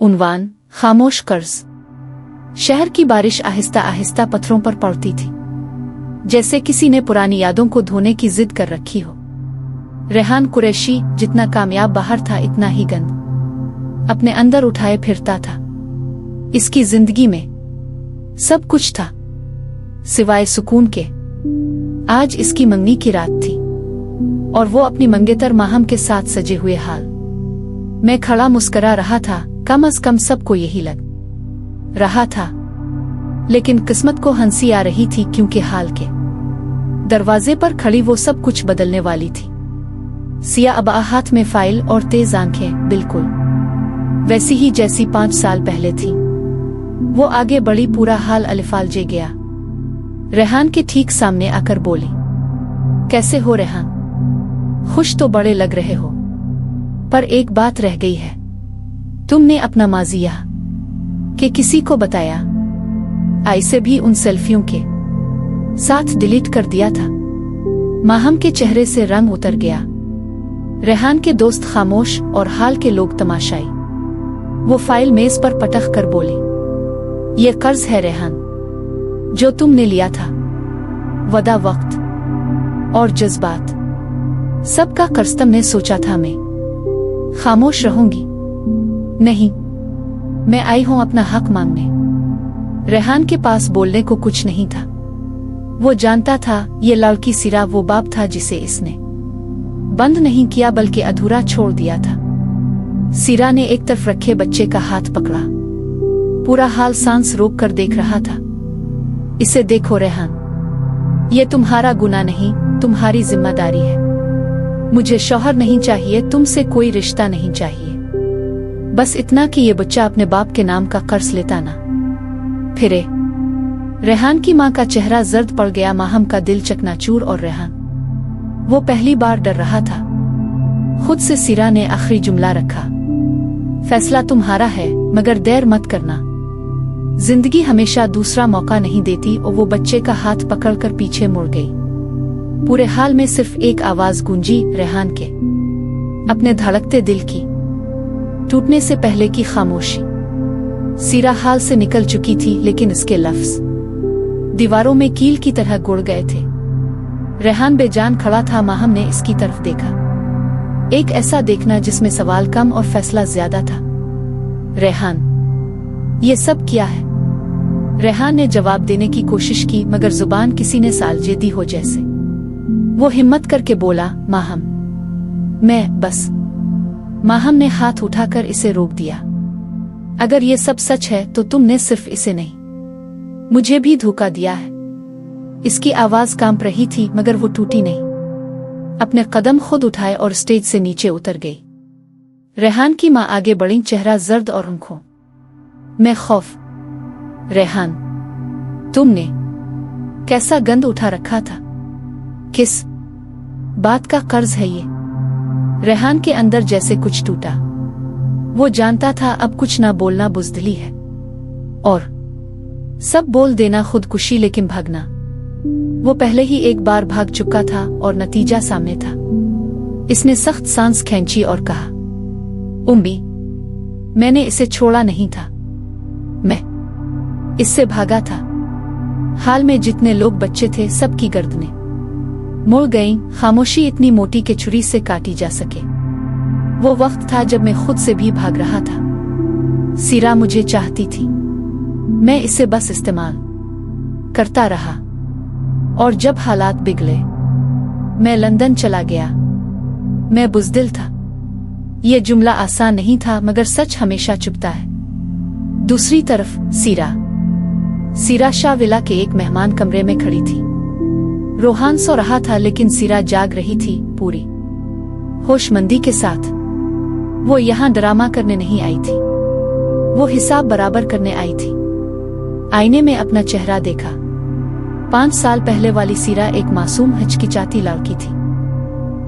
उन्वान खामोश कर्ज। शहर की बारिश आहिस्ता आहिस्ता पत्थरों पर पड़ती थी, जैसे किसी ने पुरानी यादों को धोने की जिद कर रखी हो। रेहान कुरैशी जितना कामयाब बाहर था, इतना ही गंद अपने अंदर उठाए फिरता था। इसकी जिंदगी में सब कुछ था सिवाय सुकून के। आज इसकी मंगनी की रात थी और वो अपनी मंगेतर माहम के साथ सजे हुए हाल में खड़ा मुस्करा रहा था। कम अज कम सबको यही लग रहा था, लेकिन किस्मत को हंसी आ रही थी, क्योंकि हाल के दरवाजे पर खड़ी वो सब कुछ बदलने वाली थी। सिया अबा हाथ में फाइल और तेज आंखें, बिल्कुल वैसी ही जैसी 5 साल पहले थी। वो आगे बढ़ी, पूरा हाल अलिफालजे गया। रेहान के ठीक सामने आकर बोली, कैसे हो रेहान? खुश तो बड़े लग रहे हो, पर एक बात रह गई है। तुमने अपना माजी यहाँ के किसी को बताया? ऐसे भी उन सेल्फियों के साथ डिलीट कर दिया था। माहम के चेहरे से रंग उतर गया। रेहान के दोस्त खामोश और हाल के लोग तमाशाई। वो फाइल मेज पर पटक कर बोली, ये कर्ज है रेहान, जो तुमने लिया था। वदा, वक्त और जज्बात, सबका कर्ज तुमने सोचा था मैं खामोश रहूंगी। नहीं, मैं आई हूं अपना हक मांगने। रेहान के पास बोलने को कुछ नहीं था। वो जानता था ये लड़की सिरा वो बाप था जिसे इसने बंद नहीं किया बल्कि अधूरा छोड़ दिया था। सिरा ने एक तरफ रखे बच्चे का हाथ पकड़ा, पूरा हाल सांस रोक कर देख रहा था। इसे देखो रेहान, ये तुम्हारा गुनाह नहीं, तुम्हारी जिम्मेदारी है। मुझे शौहर नहीं चाहिए, तुमसे कोई रिश्ता नहीं चाहिए, बस इतना कि ये बच्चा अपने बाप के नाम का कर्ज लेता ना फिरे। रेहान की मां का चेहरा जर्द पड़ गया, माहम का दिल चकनाचूर। और रेहान, वो पहली बार डर रहा था। खुद से सिरा ने आखिरी जुमला रखा, फैसला तुम्हारा है, मगर देर मत करना। जिंदगी हमेशा दूसरा मौका नहीं देती। और वो बच्चे का हाथ पकड़कर पीछे मुड़ गई। पूरे हाल में सिर्फ एक आवाज गूंजी, रेहान के अपने धड़कते दिल की टूटने से पहले की खामोशी। सिरा हाल से निकल चुकी थी, लेकिन इसके लफ्ज दीवारों में कील की तरह गुड़ गए थे। रेहान बेजान खड़ा था। माहम ने इसकी तरफ देखा, एक ऐसा देखना जिसमें सवाल कम और फैसला ज्यादा था। रेहान, ये सब क्या है? रेहान ने जवाब देने की कोशिश की, मगर जुबान किसी ने सालजेदी हो जैसे। वो हिम्मत करके बोला, माहम, मैं बस। माहम ने हाथ उठाकर इसे रोक दिया। अगर ये सब सच है तो तुमने सिर्फ इसे नहीं, मुझे भी धोखा दिया है। इसकी आवाज कांप रही थी, मगर वो टूटी नहीं। अपने कदम खुद उठाए और स्टेज से नीचे उतर गई। रेहान की मां आगे बढ़ी, चेहरा जर्द और आंखों में खौफ। रेहान, तुमने कैसा गंद उठा रखा था? किस बात का कर्ज है ये? रेहान के अंदर जैसे कुछ टूटा। वो जानता था अब कुछ ना बोलना बुज़दिली है, और सब बोल देना खुदकुशी, लेकिन भागना। वो पहले ही एक बार भाग चुका था और नतीजा सामने था। इसने सख्त सांस खींची और कहा, उम्मी, मैंने इसे छोड़ा नहीं था, मैं इससे भागा था। हाल में जितने लोग बच्चे थे, सबकी गर्दनें मुड़ गईं। खामोशी इतनी मोटी कि छुरी से काटी जा सके। वो वक्त था जब मैं खुद से भी भाग रहा था। सिरा मुझे चाहती थी, मैं इसे बस इस्तेमाल करता रहा। और जब हालात बिगड़े, मैं लंदन चला गया। मैं बुज़दिल था। ये जुमला आसान नहीं था, मगर सच हमेशा चुभता है। दूसरी तरफ सिरा शाह विला के एक मेहमान कमरे में खड़ी थी। रोहान सो रहा था, लेकिन सिरा जाग रही थी, पूरी होशमंदी के साथ। वो यहाँ ड्रामा करने नहीं आई थी, वो हिसाब बराबर करने आई थी। आईने में अपना चेहरा देखा। 5 साल पहले वाली सिरा एक मासूम हिचकिचाती लड़की थी।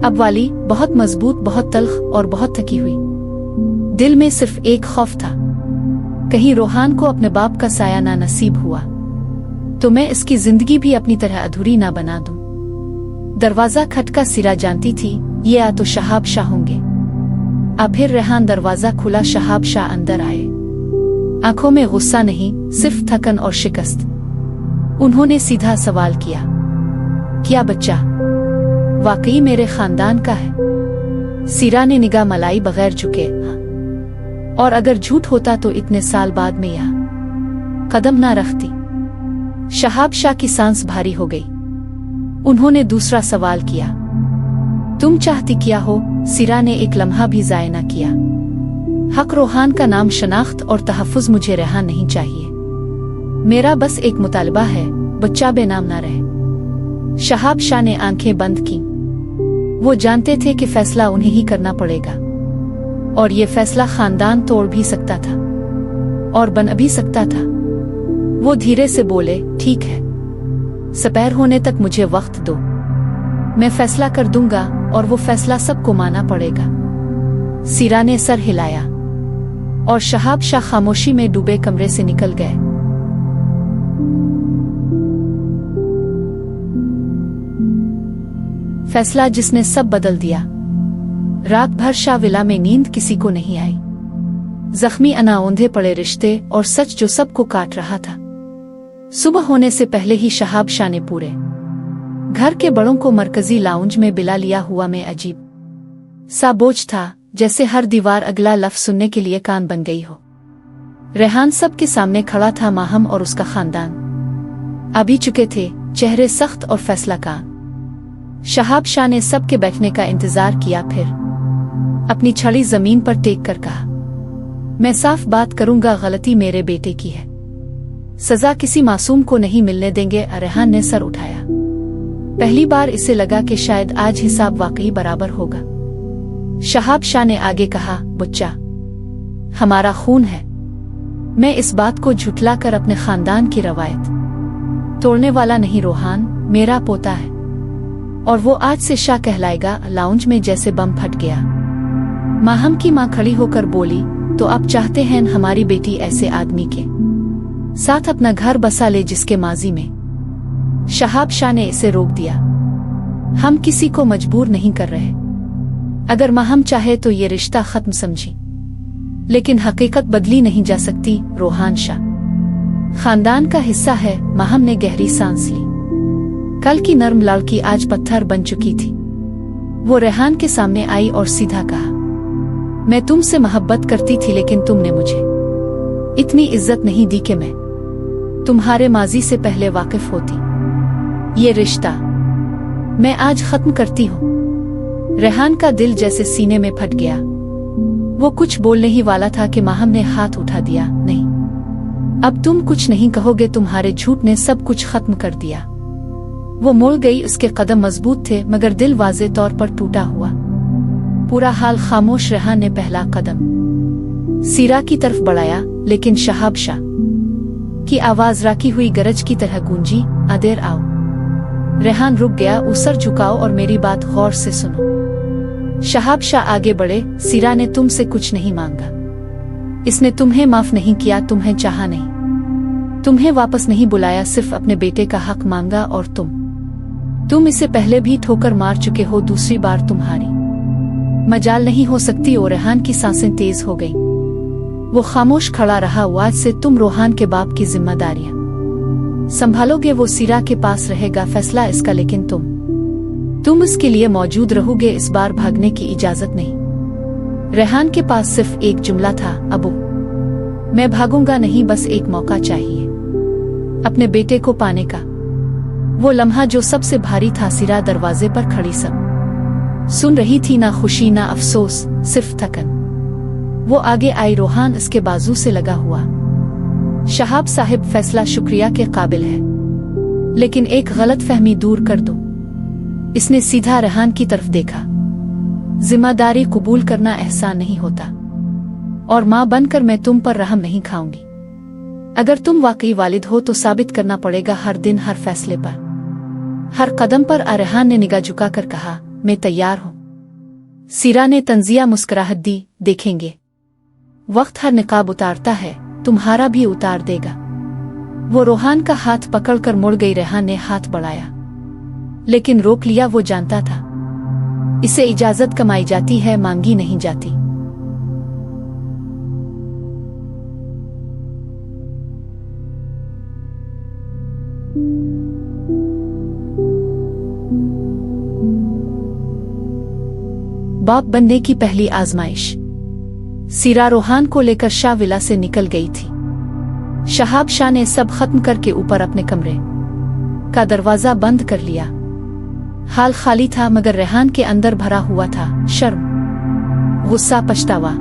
अब वाली बहुत मजबूत, बहुत तल्ख और बहुत थकी हुई। दिल में सिर्फ एक खौफ था, कहीं रोहान को अपने बाप का साया ना नसीब हुआ तो मैं इसकी जिंदगी भी अपनी तरह अधूरी ना बना दूं। दरवाजा खटका। सिरा जानती थी ये तो शहाब शाह होंगे। अब फिर रेहान दरवाजा खुला, शहाब शाह अंदर आए। आंखों में गुस्सा नहीं, सिर्फ थकन और शिकस्त। उन्होंने सीधा सवाल किया, क्या बच्चा वाकई मेरे खानदान का है? सीरा ने निगाह मलाई बगैर झुके, और अगर झूठ होता तो इतने साल बाद में यहाँ कदम ना रखती। शहाब शाह की सांस भारी हो गई। उन्होंने दूसरा सवाल किया, तुम चाहती क्या हो? सीरा ने एक लम्हा भी ज़ाया न किया। हक रोहान का नाम, शनाख्त और तहफ़्फ़ुज़ मुझे रेहान नहीं चाहिए। मेरा बस एक मुतालबा है, बच्चा बेनाम ना रहे। शहाब शाह ने आंखें बंद की। वो जानते थे कि फैसला उन्हें ही करना पड़ेगा, और ये फैसला खानदान तोड़ भी सकता था और बन भी सकता था। वो धीरे से बोले, ठीक है, सपहर होने तक मुझे वक्त दो, मैं फैसला कर दूंगा, और वो फैसला सबको माना पड़ेगा। सीरा ने सर हिलाया और शहाब शाह खामोशी में डूबे कमरे से निकल गए। फैसला जिसने सब बदल दिया। रात भर शाह विला में नींद किसी को नहीं आई। जख्मी अनाओंधे पड़े रिश्ते और सच जो सबको काट रहा था। सुबह होने से पहले ही शहाब शाह ने पूरे घर के बड़ों को मरकजी लाउंज में बिला लिया हुआ में अजीब सा बोझ था, जैसे हर दीवार अगला लफ्ज सुनने के लिए कान बन गई हो। रेहान सबके सामने खड़ा था, माहम और उसका खानदान अभी चुके थे, चेहरे सख्त और फैसला का। शहाब शाह ने सबके बैठने का इंतजार किया, फिर अपनी छड़ी जमीन पर टेक कर कहा, मैं साफ बात करूंगा, गलती मेरे बेटे की है, सजा किसी मासूम को नहीं मिलने देंगे। रेहान ने सर उठाया। पहली बार इसे लगा कि शायद आज हिसाब वाकई बराबर होगा। शहाब शाह ने आगे कहा, बच्चा हमारा खून है, मैं इस बात को झुठला कर अपने खानदान की रवायत तोड़ने वाला नहीं। रोहान मेरा पोता है और वो आज से शाह कहलाएगा। लाउंज में जैसे बम फट गया। माहम की मां खड़ी होकर बोली, तो आप चाहते हैं हमारी बेटी ऐसे आदमी के साथ अपना घर बसा ले जिसके माजी में। शहाब शाह ने इसे रोक दिया। हम किसी को मजबूर नहीं कर रहे। अगर माहम चाहे तो ये रिश्ता खत्म समझी, लेकिन हकीकत बदली नहीं जा सकती। रोहान शाह खानदान का हिस्सा है। माहम ने गहरी सांस ली। कल की नर्म लड़की आज पत्थर बन चुकी थी। वो रेहान के सामने आई और सीधा कहा, मैं तुमसे मोहब्बत करती थी, लेकिन तुमने मुझे इतनी इज्जत नहीं दी कि मैं तुम्हारे माजी से पहले वाकिफ होती। ये रिश्ता मैं आज खत्म करती हूँ। रेहान का दिल जैसे सीने में फट गया। वो कुछ बोलने ही वाला था कि माहम ने हाथ उठा दिया। नहीं, अब तुम कुछ नहीं कहोगे, तुम्हारे झूठ ने सब कुछ खत्म कर दिया। वो मुड़ गई। उसके कदम मजबूत थे, मगर दिल वाज़े तौर पर टूटा हुआ। पूरा हाल खामोश। रेहान ने पहला कदम सीरा की तरफ बढ़ाया, लेकिन शहाब शाह की आवाज राखी हुई गरज की तरह गूंजी, अदेर आओ। रेहान रुक गया। सर झुकाओ और मेरी बात गौर से सुनो। शहाब शाह आगे बढ़े। सीरा ने तुमसे कुछ नहीं मांगा। इसने तुम्हें माफ नहीं किया, तुम्हें चाहा नहीं, तुम्हें वापस नहीं बुलाया, सिर्फ अपने बेटे का हक मांगा। और तुम इसे पहले भी ठोकर मार चुके हो, दूसरी बार तुम्हारी मजाल नहीं हो सकती। और रेहान की सांसें तेज हो गईं। वो खामोश खड़ा रहा। आज से तुम रोहान के बाप की जिम्मेदारियां संभालोगे। वो सीरा के पास रहेगा, फैसला इसका, लेकिन तुम इसके लिए मौजूद रहोगे। इस बार भागने की इजाजत नहीं। रेहान के पास सिर्फ एक जुमला था, अबू मैं भागूंगा नहीं, बस एक मौका चाहिए अपने बेटे को पाने का। वो लम्हा जो सबसे भारी था। सीरा दरवाजे पर खड़ी सब सुन रही थी, ना खुशी ना अफसोस, सिर्फ थकन। वो आगे आई। रोहान इसके बाजू से लगा हुआ। शहाब साहिब, फैसला शुक्रिया के काबिल है, लेकिन एक गलत फहमी दूर कर दो। इसने सीधा रेहान की तरफ देखा। जिम्मेदारी कबूल करना एहसान नहीं होता, और मां बनकर मैं तुम पर रहम नहीं खाऊंगी। अगर तुम वाकई वालिद हो तो साबित करना पड़ेगा, हर दिन, हर फैसले पर, हर कदम पर। रेहान ने निगाह झुकाकर कहा, मैं तैयार हूं। सीरा ने तंजिया मुस्कुराहट दी, देखेंगे, वक्त हर निकाब उतारता है, तुम्हारा भी उतार देगा। वो रोहान का हाथ पकड़कर मुड़ गई। रेहान ने हाथ बढ़ाया, लेकिन रोक लिया। वो जानता था इसे इजाजत कमाई जाती है, मांगी नहीं जाती। बाप बनने की पहली आजमाइश। सीरा रोहान को लेकर शाह विला से निकल गई थी। शहाब शाह ने सब खत्म करके ऊपर अपने कमरे का दरवाजा बंद कर लिया। हाल खाली था मगर रेहान के अंदर भरा हुआ था शर्म, गुस्सा, पछतावा।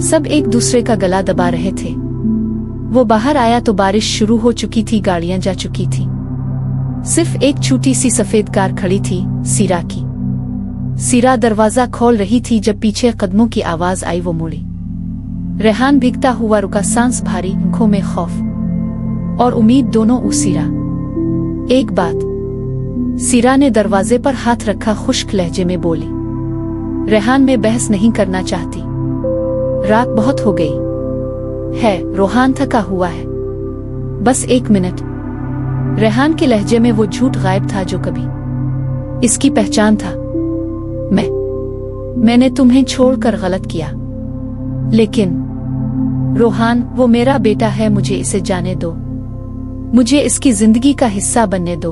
सब एक दूसरे का गला दबा रहे थे। वो बाहर आया तो बारिश शुरू हो चुकी थी, गाड़ियां जा चुकी थी। सिर्फ एक छोटी सी सफेद कार खड़ी थी, सीरा की। सीरा दरवाजा खोल रही थी जब पीछे कदमों की आवाज आई। वो मुड़ी। रेहान भीगता हुआ रुका, सांस भारी, आंखों में खौफ और उम्मीद दोनों। सीरा, एक बात। सीरा ने दरवाजे पर हाथ रखा, खुश्क लहजे में बोली। रेहान, मैं बहस नहीं करना चाहती, रात बहुत हो गई है। रोहान थका हुआ है, बस 1 मिनट। रेहान के लहजे में वो झूठ गायब था जो कभी इसकी पहचान था। मैंने तुम्हें छोड़कर गलत किया, लेकिन रोहान, वो मेरा बेटा है। मुझे इसे जाने दो, मुझे इसकी जिंदगी का हिस्सा बनने दो।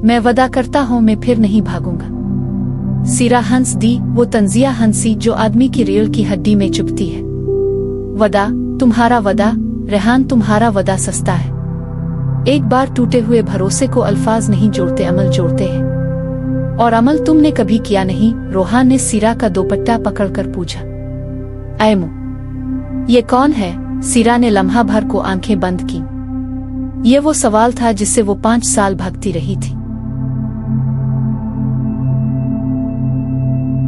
मैं वादा करता हूं मैं फिर नहीं भागूंगा। सीरा हंस दी, वो तंजिया हंसी जो आदमी की रीढ़ की हड्डी में चुभती है। वदा, तुम्हारा वदा रेहान, तुम्हारा वदा सस्ता है। एक बार टूटे हुए भरोसे को अल्फाज नहीं जोड़ते, अमल जोड़ते हैं। और अमल तुमने कभी किया नहीं। रोहान ने सीरा का दोपट्टा पकड़कर पूछा। ऐमो, ये कौन है? सीरा ने लम्हा भर को आंखें बंद की। ये वो सवाल था जिससे वो 5 साल भागती रही थी।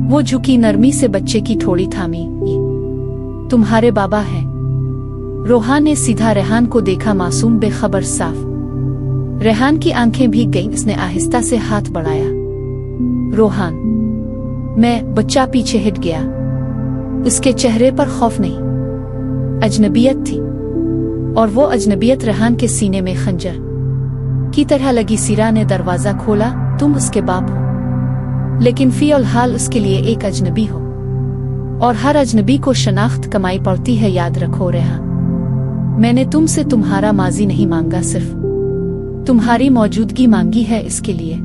वो झुकी, नरमी से बच्चे की ठोड़ी थामी। तुम्हारे बाबा हैं। रोहान ने सीधा रेहान को देखा, मासूम, बेखबर, साफ। रेहान की आंखें भीग गईं। उसने आहिस्ता से हाथ बढ़ाया। रोहान, मैं। बच्चा पीछे हट गया। उसके चेहरे पर खौफ नहीं, अजनबियत थी। और वो अजनबियत रेहान के सीने में खंजर की तरह लगी। सीरा ने दरवाजा खोला। तुम उसके बाप हो, लेकिन फिलहाल उसके लिए एक अजनबी हो। और हर अजनबी को शनाख्त कमाई पड़ती है, याद रखो रेहान। मैंने तुमसे तुम्हारा माजी नहीं मांगा, सिर्फ तुम्हारी मौजूदगी मांगी है। इसके लिए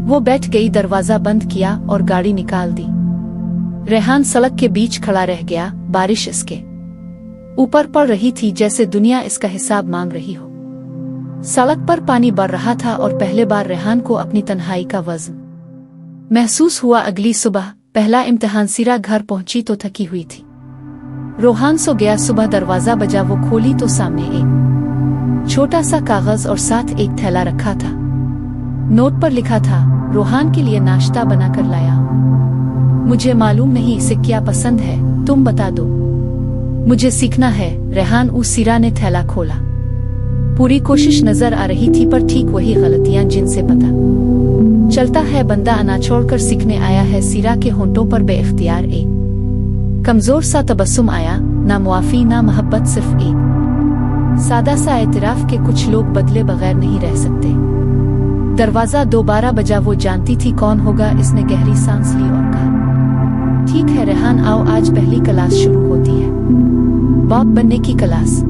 वो बैठ गई, दरवाजा बंद किया और गाड़ी निकाल दी। रेहान सड़क के बीच खड़ा रह गया। बारिश इसके ऊपर पड़ रही थी जैसे दुनिया इसका हिसाब मांग रही हो। सड़क पर पानी बढ़ रहा था और पहले बार रेहान को अपनी तन्हाई का वज़न महसूस हुआ। अगली सुबह पहला इम्तिहान। सीरा घर पहुंची तो थकी हुई थी। रोहान सो गया। सुबह दरवाजा बजा, वो खोली तो सामने एक छोटा सा कागज और साथ एक थैला रखा था। नोट पर लिखा था, रोहान के लिए नाश्ता बनाकर लाया हूं। मुझे मालूम नहीं इसे क्या पसंद है, तुम बता दो, मुझे सीखना है। रेहान। सीरा ने थैला खोला। पूरी कोशिश नजर आ रही थी, पर ठीक वही गलतियां जिनसे पता चलता है बंदा अनाज छोड़कर सीखने आया है। सीरा के होंठों पर बेइख्तियार एक कमजोर सा तबस्सुम आया। ना मुआफी, ना मोहब्बत, सिर्फ एक सादा सा एतराफ के कुछ लोग बदले बगैर नहीं रह सकते। दरवाजा दोबारा बजा। वो जानती थी कौन होगा। इसने गहरी सांस ली और कहा, ठीक है रेहान, आओ, आज पहली क्लास शुरू होती है, बाप बनने की क्लास।